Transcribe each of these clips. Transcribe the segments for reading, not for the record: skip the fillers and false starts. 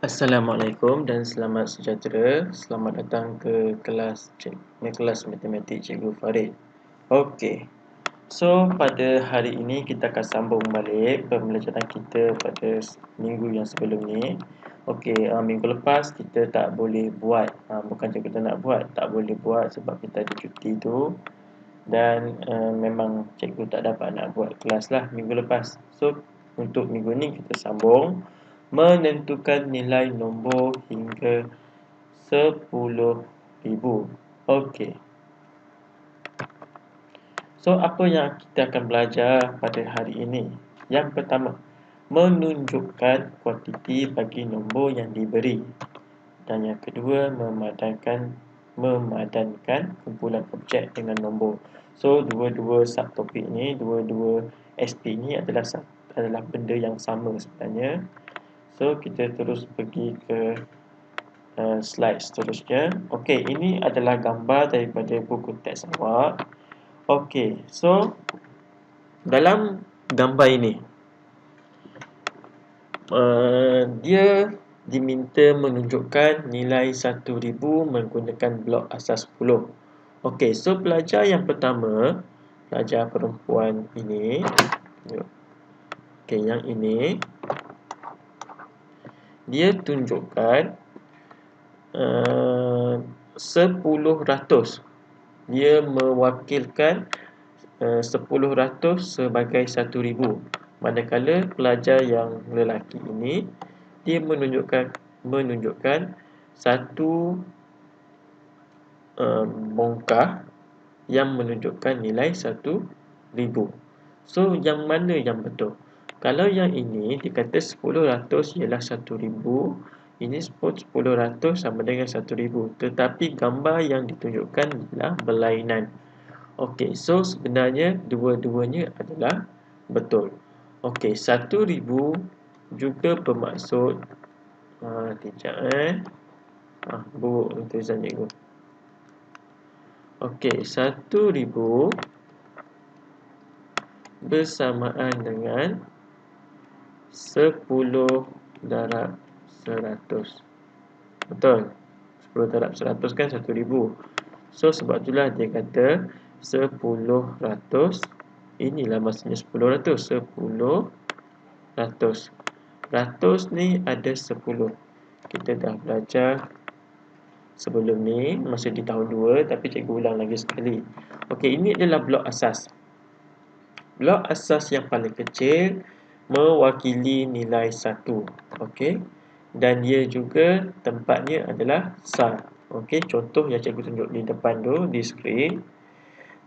Assalamualaikum dan selamat sejahtera. Selamat datang ke kelas matematik Cikgu Farid. Okey. So, pada hari ini kita akan sambung balik pembelajaran kita pada minggu yang sebelum ni. Okey, minggu lepas kita tak boleh buat, bukan je kita nak buat, tak boleh buat sebab kita ada cuti tu. Dan memang cikgu tak dapat nak buat kelas lah minggu lepas. So, untuk minggu ni kita sambung menentukan nilai nombor hingga 10,000. Okey. So, apa yang kita akan belajar pada hari ini? Yang pertama, menunjukkan kuantiti bagi nombor yang diberi. Dan yang kedua, memadankan kumpulan objek dengan nombor. So, dua-dua subtopik ni, dua-dua SP ni adalah benda yang sama sebenarnya. So, kita terus pergi ke slide seterusnya. Okey, ini adalah gambar daripada buku teks awak. Okey, so dalam gambar ini dia diminta menunjukkan nilai 1000 menggunakan blok asas 10. Okey, so pelajar yang pertama, pelajar perempuan ini. Okey, yang ini dia tunjukkan 10%. Dia mewakilkan 10% sebagai 1000. Manakala pelajar yang lelaki ini dia menunjukkan satu bongkah yang menunjukkan nilai 1000. So, yang mana yang betul? Kalau yang ini dikata 10% ialah 1000, ini 10% sama dengan 1000. Tetapi gambar yang ditunjukkan ialah berlainan. Okey, so sebenarnya dua-duanya adalah betul. Okey, 1000 juga bermaksud buruk tulisan cikgu. Okey, 1000 bersamaan dengan 10 darab 100. Betul? 10 darab 100 kan 1000. So, sebab itulah dia kata 10%. Inilah maksudnya 10%. 10%. Ratus ni ada 10. Kita dah belajar sebelum ni, masa di tahun 2, tapi cikgu ulang lagi sekali. Okey, ini adalah blok asas. Blok asas yang paling kecil mewakili nilai 1. Okey. Dan dia juga tempatnya adalah sar. Okey, contoh yang cikgu tunjuk di depan tu di skrin.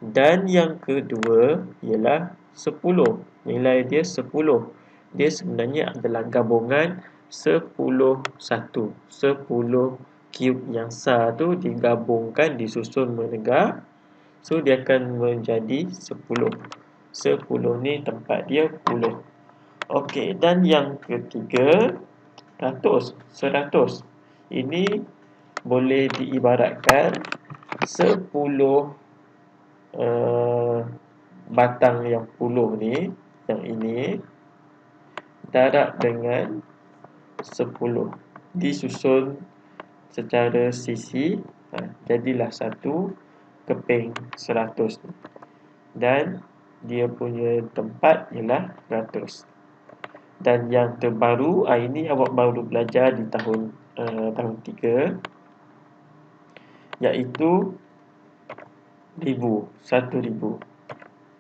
Dan yang kedua ialah 10. Nilai dia 10. Dia sebenarnya adalah gabungan 10 1. 10 cube yang sar tu digabungkan, disusun menegak. So, dia akan menjadi 10. 10 ni tempat dia 10. Okey, dan yang ketiga 100. Ini boleh diibaratkan 10 batang yang 10 ni, yang ini darab dengan 10 disusun secara sisi, jadilah 1/100. Dan dia punya tempat ialah 100. Dan yang terbaru, ini awak baru belajar di tahun 3, iaitu 1000.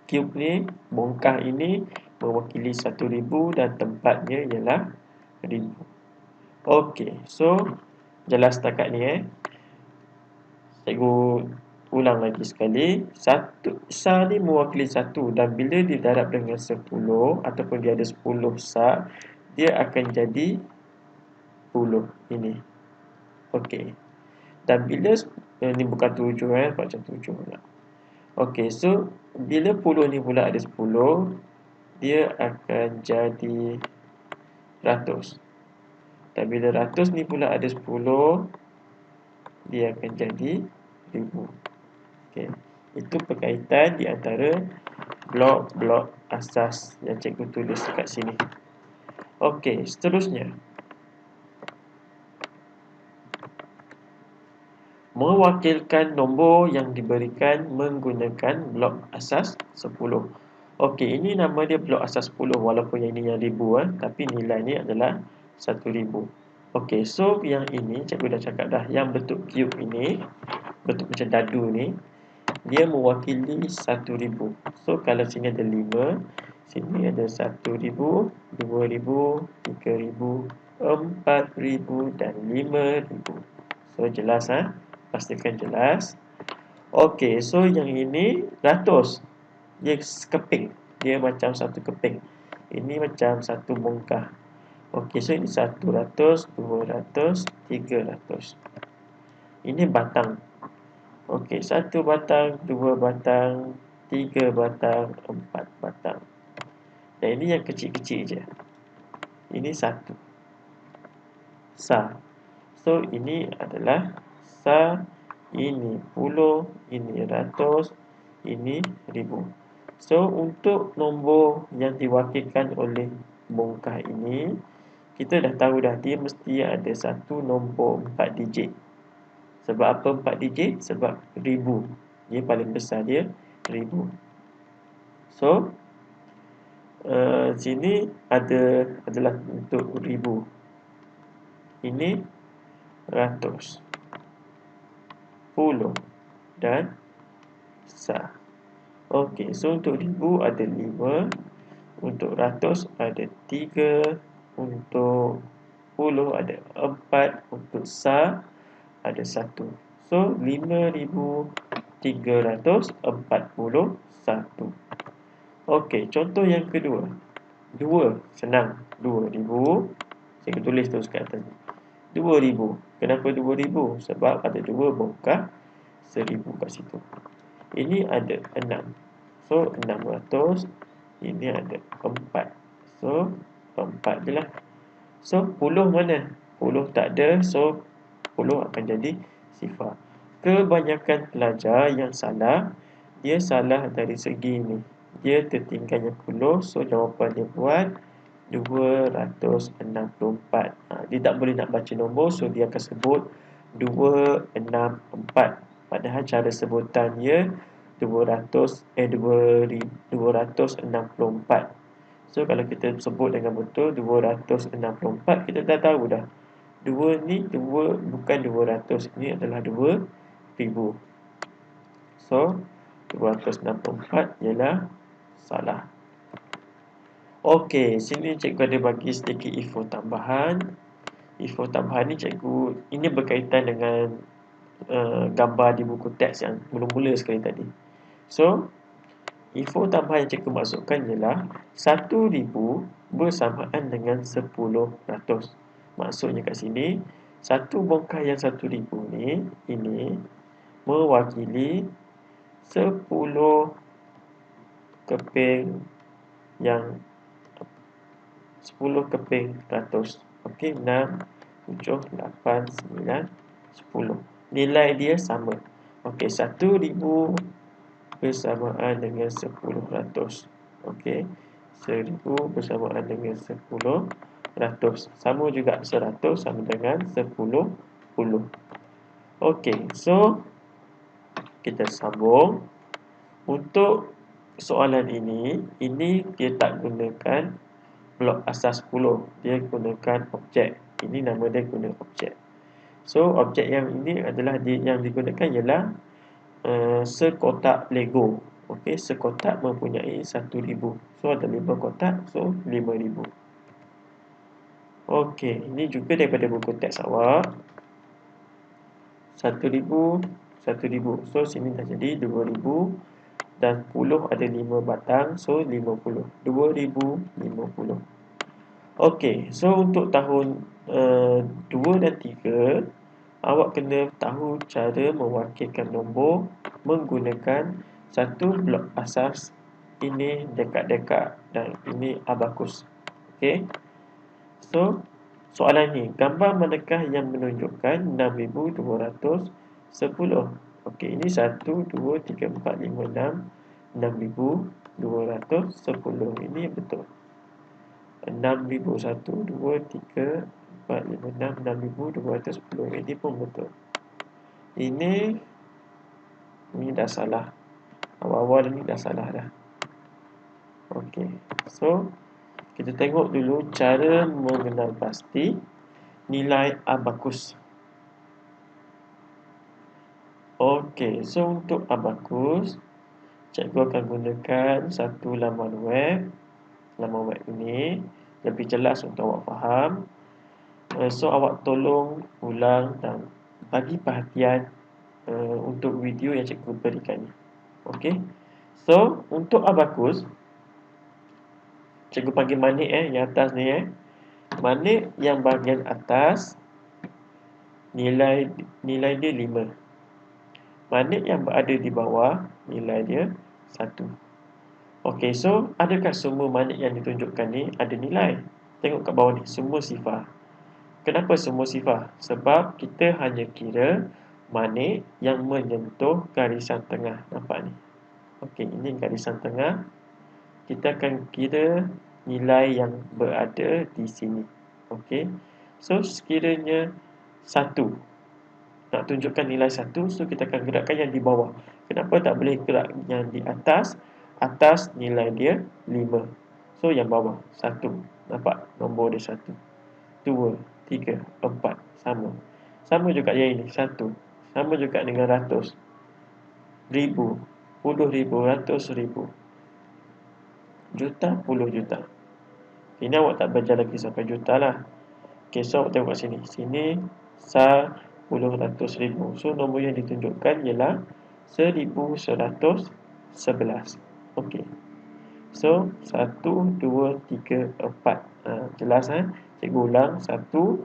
Cube ni, bongkah ini mewakili 1000 dan tempatnya ialah 1000. Okey, so jelas setakat ni cikgu ulang lagi sekali. Sar ni mewakili 1 dan bila didarab dengan 10 ataupun dia ada 10 sar, dia akan jadi 10 ini. Okey. Dan bila ni bukan 7 macam 7 pula. Okey, so bila 10 ni pula ada 10, dia akan jadi 100. Dan bila 100 ni pula ada 10, dia akan jadi 1000. Okey, itu perkaitan di antara blok-blok asas yang cikgu tulis dekat sini. Okey, seterusnya mewakilkan nombor yang diberikan menggunakan blok asas 10. Okey, ini nama dia blok asas 10 walaupun yang ini yang ribu tapi nilai ni adalah 1000. Okey, so yang ini cikgu dah cakap dah, yang bentuk cube ini, bentuk macam dadu ni, dia mewakili 1000. So kalau sini ada 5, sini ada 1000, 2000, 3000, 4000 dan 5000. So jelas pastikan jelas. Okey, so yang ini ratus. Dia keping. Dia macam satu keping. Ini macam satu bongkah. Okey, so ini 100, 200, 300. Ini batang. Okey, 1 batang, 2 batang, 3 batang, 4 batang. Dan ini yang kecil-kecil je. Ini 1. Sa. So ini adalah sa, ini puluh, ini ratus, ini ribu. So untuk nombor yang diwakilkan oleh bongkah ini, kita dah tahu dah dia mesti ada satu nombor 4 digit. Sebab apa 4 digit? Sebab ribu. Dia paling besar dia ribu. So sini adalah untuk ribu. Ini ratus, puluh dan sa. Okey, so untuk ribu ada 5, untuk ratus ada 3, untuk puluh ada 4, untuk sa ada 1. So 5341. Okey, contoh yang kedua. 2, senang. 2000. Saya tulis terus kat atas ni. 2000. Kenapa 2000? Sebab ada 2 bongkah 1000 kat situ. Ini ada 6. So 600. Ini ada 4. So 4 je lah. So 10 mana? 10 tak ada. So 10 akan jadi sifar. Kebanyakan pelajar yang salah, dia salah dari segi ni. Dia tertinggal yang 10. So jawapan dia buat 264. Dia tak boleh nak baca nombor, so dia akan sebut 264. Padahal cara sebutan dia 264. So kalau kita sebut dengan betul 264, kita dah tahu dah 2 ni 2 bukan 200, ini adalah 2000. So 264 ialah salah. Okey, sini cikgu ada bagi sedikit info tambahan. Info tambahan ni cikgu, ini berkaitan dengan gambar di buku teks yang mula-mula sekali tadi. So, info tambahan yang cikgu masukkan ialah 1000 bersamaan dengan 10%. Maksudnya kat sini, satu bongkah yang 1000 ni, ini mewakili 10 keping yang 10 keping ratus. Okey, 6, 7, 8, 9, 10. Nilai dia sama. Okey, 1000 bersamaan dengan 10%. Okey, 1000 bersamaan dengan 10%. Sama juga 100 sama dengan 10 puluh. Okey, so kita sambung. Untuk soalan ini dia tak gunakan blok asas 10. Dia gunakan objek. Ini nama dia guna objek. So, objek yang ini adalah yang digunakan ialah sekotak Lego. Okey, sekotak mempunyai 1000. So, ada 5 kotak. So, 5000. Okey, ini juga daripada buku teks awak. 1000, 1000. So, sini dah jadi 2000. Dan 10 ada 5 batang. So, 50. 2050. Okey, so untuk tahun 2 dan 3, awak kena tahu cara mewakilkan nombor menggunakan satu blok asas. Ini dekat-dekat dan ini abakus. Okey. So, soalan ni, gambar manakah yang menunjukkan 6210? Okey, ini 1, 2, 3, 4, 5, 6. 6210. Ini betul. 6000, 1, 2, 3, 4, 5, 6. 6210. Ini pun betul. Ini dah salah. Awal-awal ni dah salah dah. Okey. So, kita tengok dulu cara mengenal pasti nilai abakus. Okey, so untuk abakus, cikgu akan gunakan satu laman web. Laman web ini lebih jelas untuk awak faham. So, awak tolong ulang dan bagi perhatian untuk video yang cikgu berikan ni. Okey. So, untuk abakus, cikgu panggil manik yang atas ni Manik yang bahagian atas nilai dia 5. Manik yang berada di bawah nilai dia 1. Okey, so adakah semua manik yang ditunjukkan ni ada nilai? Tengok kat bawah ni, semua sifar. Kenapa semua sifar? Sebab kita hanya kira manik yang menyentuh garisan tengah. Nampak ni? Okey, ini garisan tengah. Kita akan kira nilai yang berada di sini. Okey. So, sekiranya 1 nak tunjukkan nilai 1, so kita akan gerakkan yang di bawah. Kenapa tak boleh gerak yang di atas? Atas nilai dia 5. So, yang bawah 1. Nampak? Nombor dia 1. 2, 3, 4. Sama. Sama juga yang ini. 1. Sama juga dengan ratus. Ribu. Puluh ribu. Ratus ribu. Juta. Puluh juta. Ini awak tak belajar lagi sampai juta lah. Okay, so awak tengok kat sini. Sini 10,100,000. So, nombor yang ditunjukkan ialah 1111. Okey. So, 1, 2, 3, 4. Jelas Cikgu ulang. 1,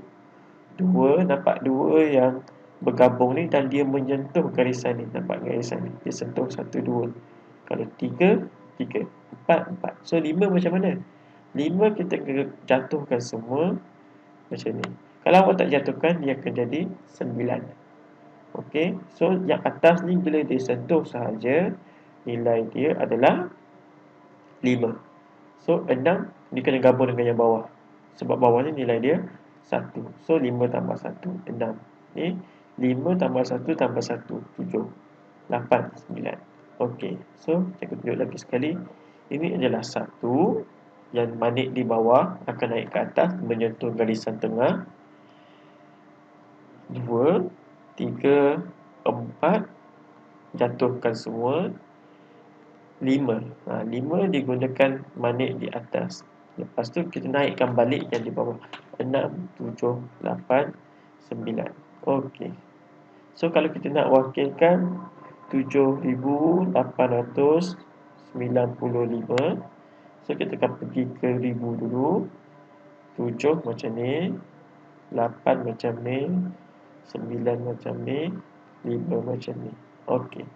2. Nampak 2 yang bergabung ni dan dia menyentuh garisan ni. Nampak garisan ni. Dia sentuh 1, 2. Kalau 3, 3. 4, 4. So, 5 macam mana? 5 kita jatuhkan semua macam ni. Kalau awak tak jatuhkan, dia akan jadi 9. Okey. So, yang atas ni bila dia sentuh sahaja, nilai dia adalah 5. So, 6 dia kena gabung dengan yang bawah. Sebab bawah ni nilai dia 1. So, 5 tambah 1, 6. Ni 5 tambah 1 tambah 1, 7. 8, 9. Okey. So, cikgu tunjuk lagi sekali. Ini adalah 1 yang manik di bawah akan naik ke atas menyentuh garisan tengah. 2, 3, 4. Jatuhkan semua. 5. 5 digunakan manik di atas. Lepas tu kita naikkan balik yang di bawah. 6, 7, 8, 9. Okey. So kalau kita nak wakilkan 7,895. So kita akan pergi ke ribu dulu. 7 macam ni, 8 macam ni, 9 macam ni, 5 macam ni. Okey.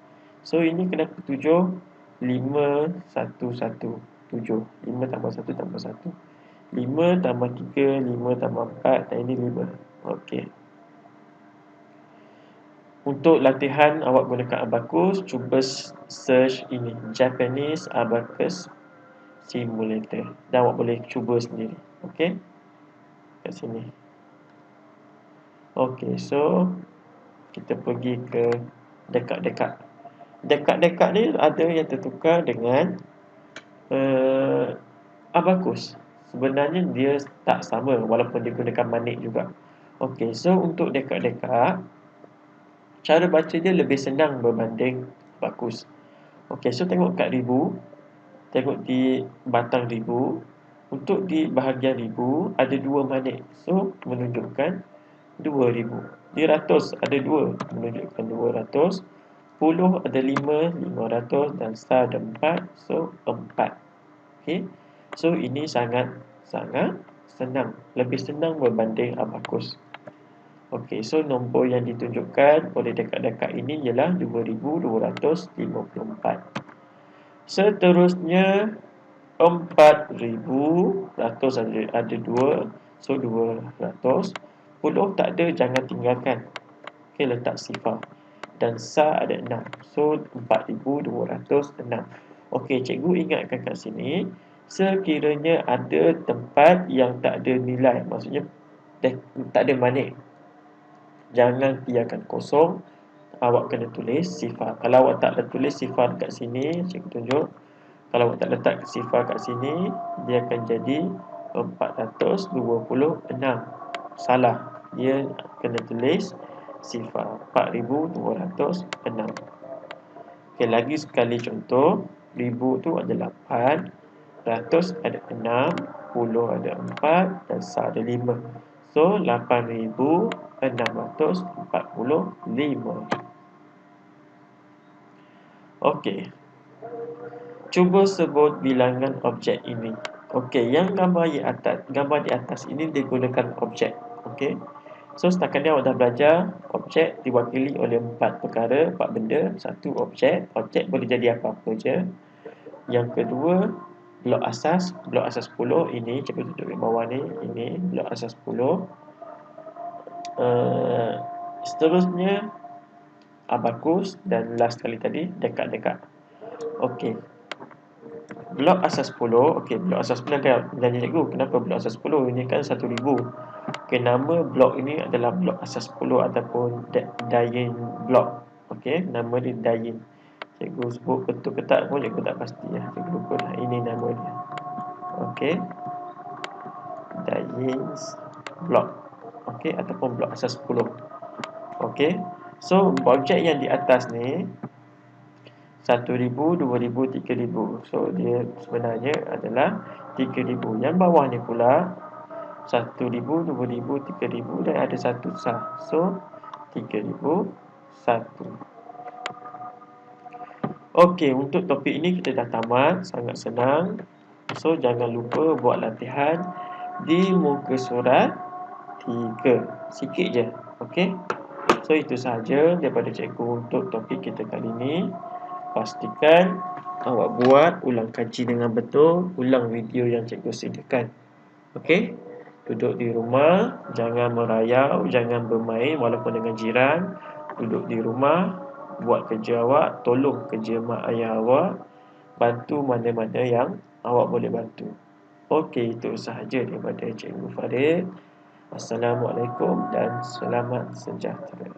So ini kenapa 7? 5, 1, 1, 7. 5 tambah 1 tambah 1. 5 tambah 3, 5 tambah 4, dan ini 5. Okey. Untuk latihan awak gunakan abakus, cuba search ini, Japanese Abacus Simulator. Dan awak boleh cuba sendiri. Okey. Kat sini. Okey, so kita pergi ke dekat-dekat. Dekat-dekat ni ada yang tertukar dengan abakus. Sebenarnya dia tak sama walaupun digunakan manik juga. Okey, so untuk dekat-dekat, cara baca dia lebih senang berbanding abakus. Okey, so tengok kat ribu. Tengok di batang ribu. Untuk di bahagian ribu ada 2 manik. So, menunjukkan 2,000. Di ratus ada 2, menunjukkan 200. Puluh ada 5, 500, dan star ada 4. So, 4. Okey. So, ini sangat-sangat senang. Lebih senang berbanding abakus. Okey, so nombor yang ditunjukkan oleh dekat-dekat ini ialah 2,254. Seterusnya 4,000. Ratus ada 2. So 200. Puluh tak ada, jangan tinggalkan. Okey, letak sifar. Dan sar ada 6. So 4,206. Okey, cikgu ingatkan kat sini, sekiranya ada tempat yang tak ada nilai, maksudnya tak ada manik, jangan biarkan kosong. awak kena tulis sifar. Kalau awak tak tulis sifar kat sini, cikgu tunjuk. Kalau awak tak letak sifar kat sini, dia akan jadi 426. Salah. Dia kena tulis sifar 4206. Okey, lagi sekali contoh. Ribu tu ada 8, ratus ada 6, puluh ada 4 dan sa ada 5. So 8645. Okey. Cuba sebut bilangan objek ini. Okey, yang gambar di atas ini digunakan objek. Okey. So setakat ni awak dah belajar objek diwakili oleh 4 perkara, 4 benda, satu objek. Objek boleh jadi apa-apa je. Yang kedua, blok asas 10 ini, cikgu tunjuk di bawah ni, ini blok asas 10. Seterusnya abakus dan last kali tadi dekat-dekat. Okey. Blok asas 10. Okey, blok asas 10 kan janji cikgu, kenapa blok asas 10? Ini kan 1000. Okey, nama blok ini adalah blok asas 10 ataupun Dayin blok. Okey, nama dia Dayin. Cikgu sebut betul ke tak pun cikgu tak pasti ya. Cikgu lupa dah. Ini nama dia. Okey. Dayin blok. Okey, ataupun blok asas 10. Okey. So, objek yang di atas ni 1000, 2000, 3000. So, dia sebenarnya adalah 3000. Yang bawah ni pula 1000, 2000, 3000 dan ada satu sah. So, 3001. Okey, untuk topik ini kita dah tamat. Sangat senang. So, jangan lupa buat latihan di muka surat 3. Sikit je. Okey. So, itu sahaja daripada cikgu untuk topik kita kali ini. Pastikan awak buat, ulang kaji dengan betul, ulang video yang cikgu sediakan. Okey? Duduk di rumah, jangan merayau, jangan bermain walaupun dengan jiran. Duduk di rumah, buat kerja awak, tolong kerja mak ayah awak, bantu mana-mana yang awak boleh bantu. Okey, itu sahaja daripada cikgu Farid. Assalamualaikum dan selamat sejahtera.